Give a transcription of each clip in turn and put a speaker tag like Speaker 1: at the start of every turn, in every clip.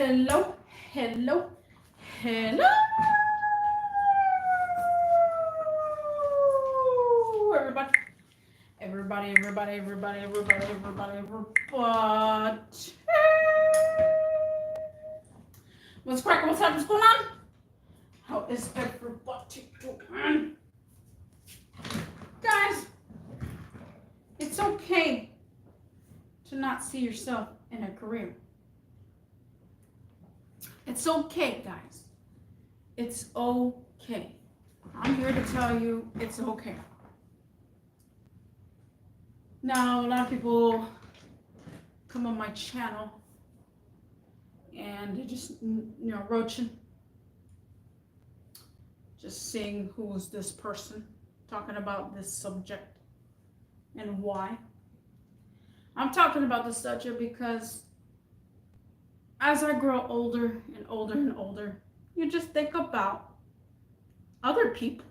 Speaker 1: Hello, hello, hello, everybody. Everybody. What's cracking? What's up? What's going on? How is everybody doing? Guys, it's okay to not see yourself in a career. It's okay, guys. It's okay. I'm here to tell you it's okay. Now, a lot of people come on my channel and they're just, roaching, just seeing who's this person talking about this subject and why. I'm talking about this subject because as I grow older and older and older, you just think about other people.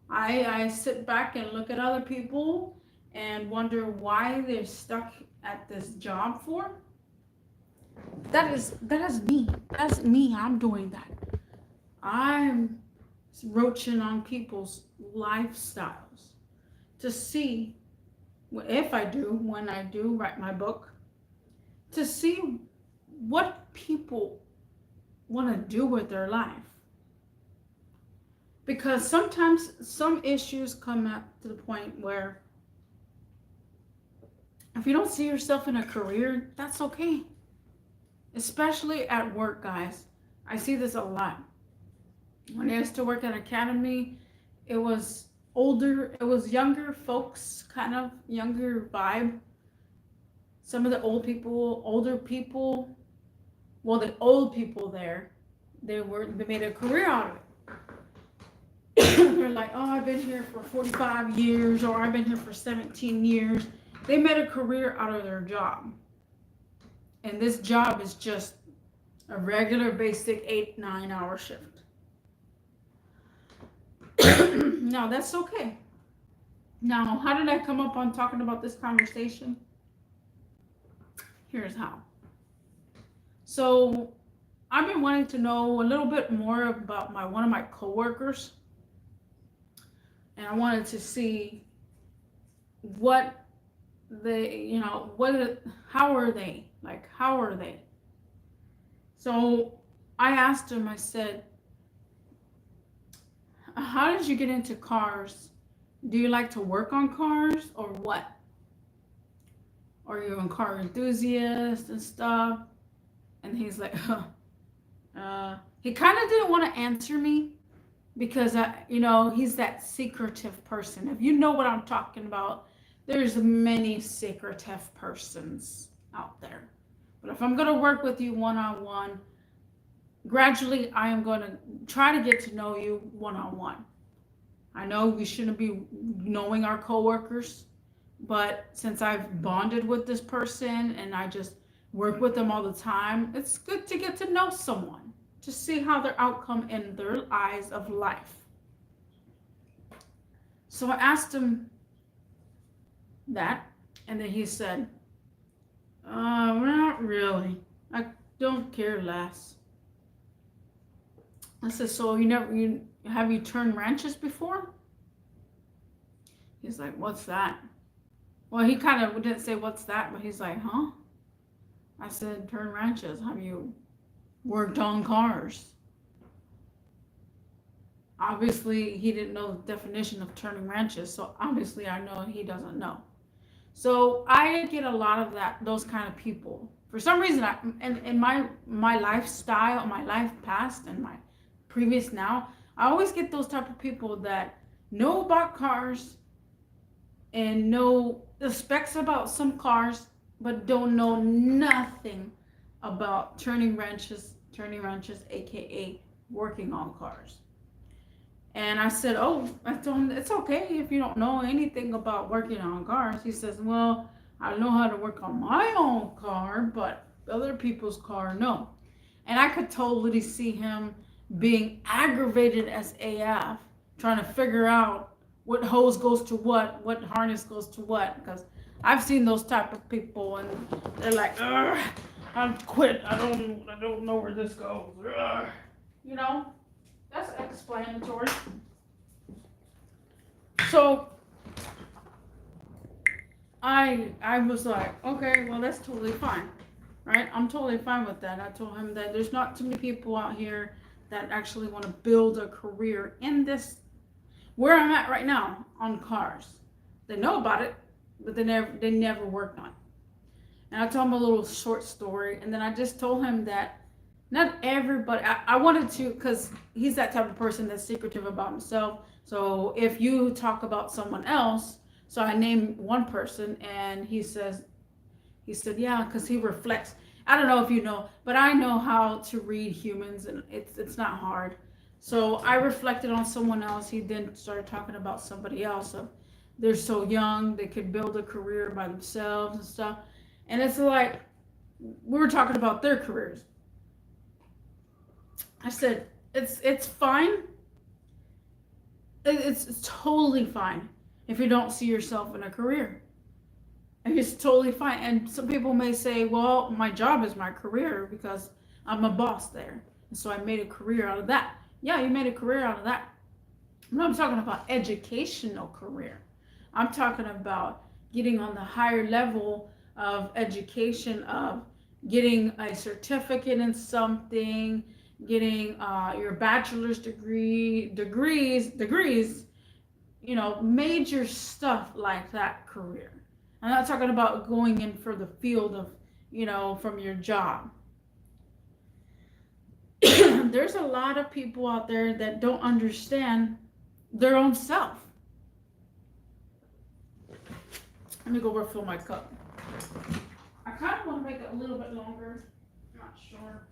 Speaker 1: I sit back and look at other people and wonder why they're stuck at this job for. That is me. That's me. I'm doing that. I'm roaching on people's lifestyles to see if I do, when I do write my book, to see what people want to do with their life. Because sometimes some issues come up to the point where if you don't see yourself in a career, that's okay. Especially at work, guys. I see this a lot. When I used to work at Academy, it was younger folks, kind of younger vibe. Some of the older people, well, the old people there, they made a career out of it. They're like, oh, I've been here for 45 years, or I've been here for 17 years. They made a career out of their job. And this job is just a regular, basic 8-9 hour shift. Now, that's okay. Now, how did I come up on talking about this conversation? Here's how. So, I've been wanting to know a little bit more about one of my coworkers. And I wanted to see what they, how are they? Like, how are they? So I asked him, I said, how did you get into cars? Do you like to work on cars or what? Are you a car enthusiast and stuff? And he's like, he kind of didn't want to answer me because, he's that secretive person. If you know what I'm talking about, there's many secretive persons out there. But if I'm going to work with you one-on-one, gradually I am going to try to get to know you one-on-one. I know we shouldn't be knowing our coworkers, but since I've bonded with this person and I just work with them all the time, it's good to get to know someone, to see how their outcome in their eyes of life. So I asked him that, and then he said, not really. I don't care less. I said, so have you turned ranches before? He's like, what's that? Well, he kind of didn't say what's that, but he's like, huh? I said, turn ranches. Have you worked on cars? Obviously, he didn't know the definition of turning ranches, so obviously I know he doesn't know. So I get a lot of those kind of people. For some reason, in my lifestyle, my life past, and my previous now, I always get those type of people that know about cars and know the specs about some cars, but don't know nothing about turning wrenches, aka working on cars. And I said, I told him, it's okay if you don't know anything about working on cars. He says, well, I know how to work on my own car, but other people's car, no. And I could totally see him being aggravated as AF, trying to figure out what hose goes to what harness goes to what, because I've seen those type of people and they're like, ugh, I've quit. I don't know where this goes. Ugh. You know, that's explanatory. So I was like, okay, well that's totally fine, right? I'm totally fine with that. I told him that there's not too many people out here that actually want to build a career in this where I'm at right now on cars. They know about it, but they never worked on it. And I told him a little short story, and then I just told him that not everybody. I wanted to, because he's that type of person that's secretive about himself. So if you talk about someone else, so I named one person, and he said, yeah, because he reflects. I don't know if you know, but I know how to read humans, and it's not hard. So I reflected on someone else. He then started talking about somebody else. So they're so young, they could build a career by themselves and stuff. And it's like we were talking about their careers. I said it's fine. It's totally fine if you don't see yourself in a career. It's totally fine. And some people may say, well, my job is my career because I'm a boss there. And so I made a career out of that. Yeah, you made a career out of that. But I'm talking about educational career. I'm talking about getting on the higher level of education, of getting a certificate in something, getting your bachelor's degrees, major stuff like that career. I'm not talking about going in for the field of, from your job. There's a lot of people out there that don't understand their own self. Let me go refill my cup. I kind of want to make it a little bit longer. I'm not sure.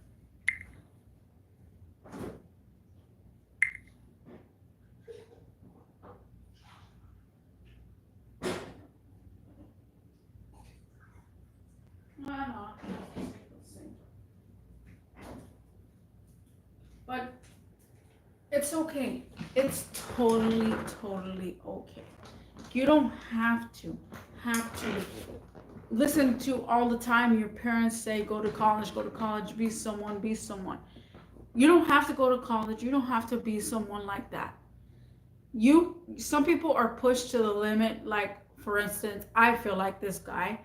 Speaker 1: Why not? But it's okay. It's totally, totally okay. You don't have to listen to all the time your parents say, go to college, be someone, be someone. You don't have to go to college. You don't have to be someone like that. Some people are pushed to the limit. Like, for instance, I feel like this guy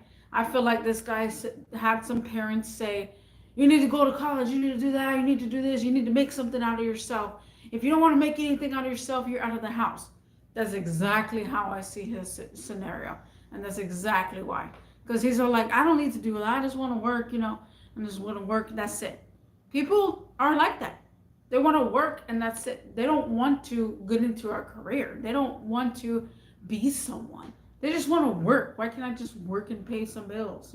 Speaker 1: had some parents say, you need to go to college, you need to do that, you need to do this, you need to make something out of yourself. If you don't want to make anything out of yourself, you're out of the house. That's exactly how I see his scenario. And that's exactly why. Because he's all like, I don't need to do that. I just want to work, I just want to work. That's it. People are like that. They want to work and that's it. They don't want to get into a career. They don't want to be someone. They just want to work. Why can't I just work and pay some bills,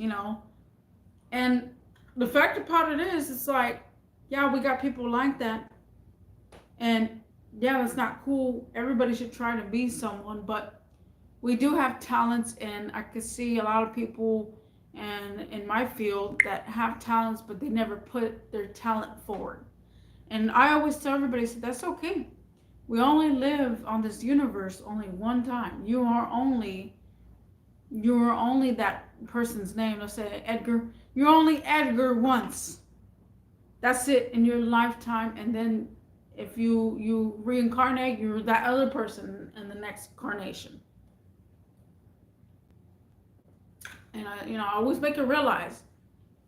Speaker 1: And the fact about it is, it's like, yeah, we got people like that. And yeah, that's not cool. Everybody should try to be someone, but we do have talents, and I could see a lot of people and in my field that have talents, but they never put their talent forward. And I always tell everybody, so that's okay. We only live on this universe only one time. You are only that person's name. Let's say Edgar. You're only Edgar once. That's it in your lifetime, and then if you reincarnate, you're that other person in the next incarnation. And I always make it realize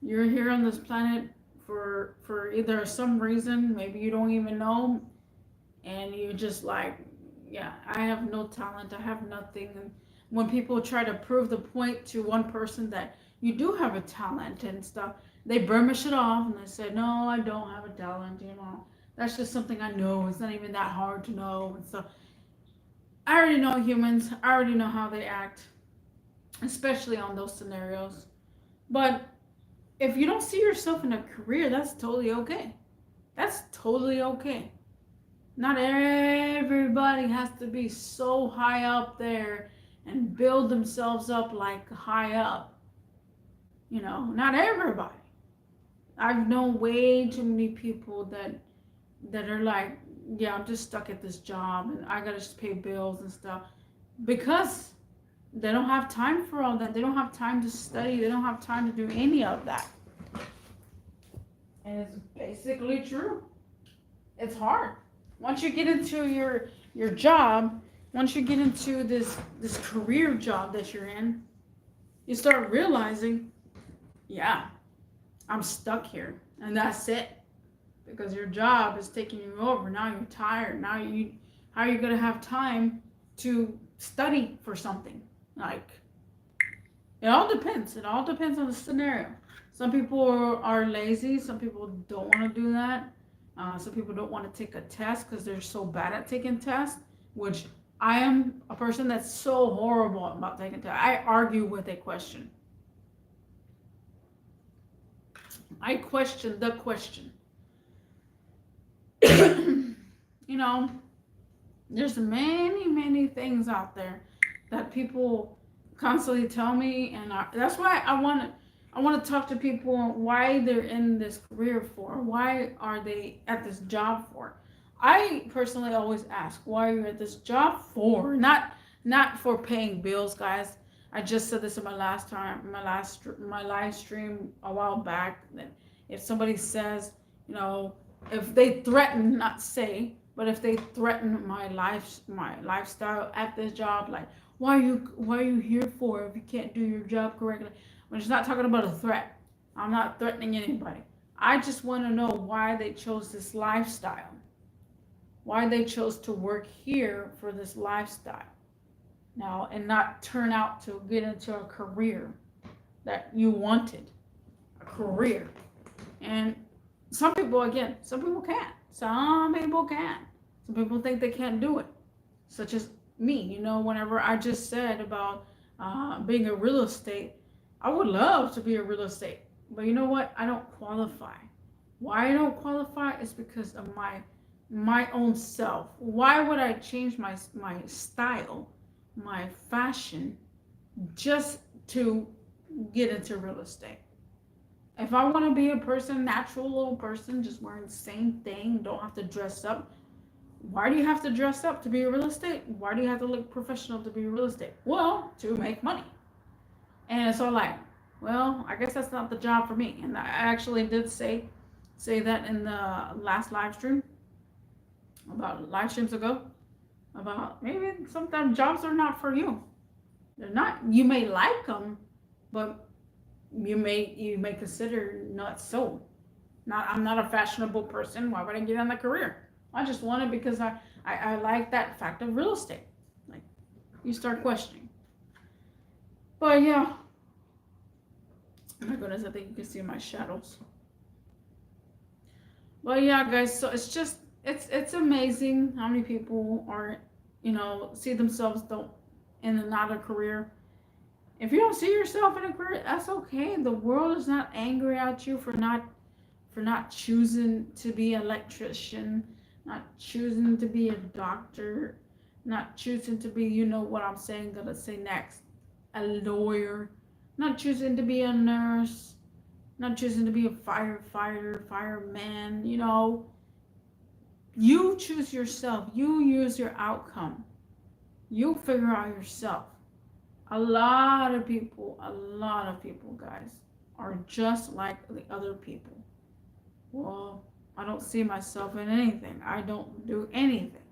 Speaker 1: you're here on this planet for either some reason, maybe you don't even know, and you're just like, yeah, I have no talent, I have nothing. And when people try to prove the point to one person that you do have a talent and stuff, they burnish it off and they say, no, I don't have a talent, that's just something I know, it's not even that hard to know and stuff. I already know humans, I already know how they act, especially on those scenarios. But if you don't see yourself in a career, that's totally okay. That's totally okay. Not everybody has to be so high up there and build themselves up like high up. Not everybody. I've known way too many people that are like, yeah, I'm just stuck at this job and I gotta just pay bills and stuff, because they don't have time for all that. They don't have time to study. They don't have time to do any of that. And it's basically true. It's hard. Once you get into your job, once you get into this career job that you're in, you start realizing, yeah, I'm stuck here, and that's it. Because your job is taking you over. Now you're tired. Now how are you gonna have time to study for something? Like, it all depends. It all depends on the scenario. Some people are lazy. Some people don't want to do that. Some people don't want to take a test because they're so bad at taking tests, which I am a person that's so horrible about taking tests. I argue with a question. I question the question. You know, there's many things out there that people constantly tell me, and that's why I want to talk to people why they're in this career for, why are they at this job for. I personally always ask, why are you at this job for? Not for paying bills, guys. I just said this in my live stream a while back, that if somebody says, you know, if they threaten, not say, but if they threaten my lifestyle at this job, like, why are you here for if you can't do your job correctly? I'm just not talking about a threat. I'm not threatening anybody. I just want to know why they chose this lifestyle. Why they chose to work here for this lifestyle. Now, and not turn out to get into a career that you wanted. A career. And some people can't. Some people can. Some people think they can't do it. Such as me, you know, whenever I just said about being a real estate, I would love to be a real estate. But you know what? I don't qualify. Why I don't qualify is because of my own self. Why would I change my style, my fashion, just to get into real estate? If I want to be a person, natural little person, just wearing the same thing, don't have to dress up. Why do you have to dress up to be a real estate? Why do you have to look professional to be a real estate? Well, to make money. And so like, well, I guess that's not the job for me. And I actually did say that in the last live stream, about live streams ago, about maybe sometimes jobs are not for you. They're not. You may like them, but you may consider not so. I'm not a fashionable person. Why would I get in that career? I just want it because I like that fact of real estate. Like, you start questioning. But yeah. Oh my goodness, I think you can see my shadows. But yeah, guys, so it's amazing how many people are, you know, see themselves in another career. If you don't see yourself in a career, that's okay. The world is not angry at you for not choosing to be an electrician, not choosing to be a doctor, not choosing to be, you know what I'm saying, gonna say next, a lawyer, not choosing to be a nurse, not choosing to be a firefighter, fireman, you know. You choose yourself. You use your outcome. You figure out yourself. A lot of people, guys, are just like the other people. Well, I don't see myself in anything. I don't do anything.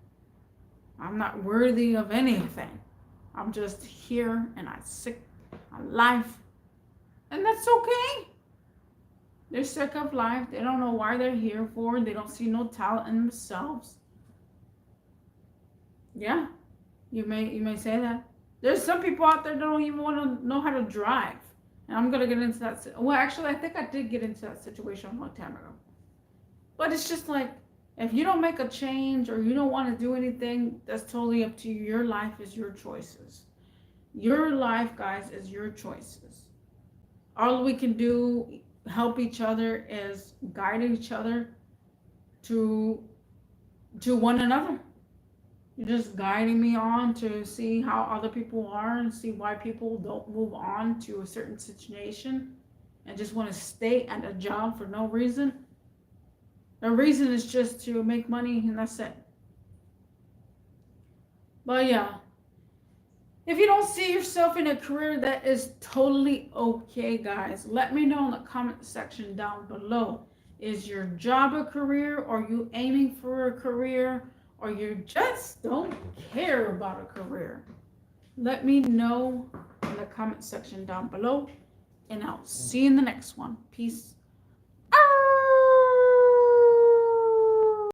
Speaker 1: I'm not worthy of anything. I'm just here and I'm sick of life. And that's okay. They're sick of life. They don't know why they're here for. They don't see no talent in themselves. Yeah, you may say that. There's some people out there that don't even want to know how to drive. And I'm going to get into that. Well, actually, I think I did get into that situation a long time ago. But it's just like, if you don't make a change or you don't want to do anything, that's totally up to you. Your life is your choices. Your life, guys, is your choices. All we can do, help each other, is guide each other to one another. You're just guiding me on to see how other people are and see why people don't move on to a certain situation and just want to stay at a job for no reason. The reason is just to make money, and that's it. But yeah, if you don't see yourself in a career, that is totally okay, guys. Let me know in the comment section down below Is your job a career? Are you aiming for a career? Or you just don't care about a career? Let me know in the comment section down below. And I'll see you in the next one. Peace.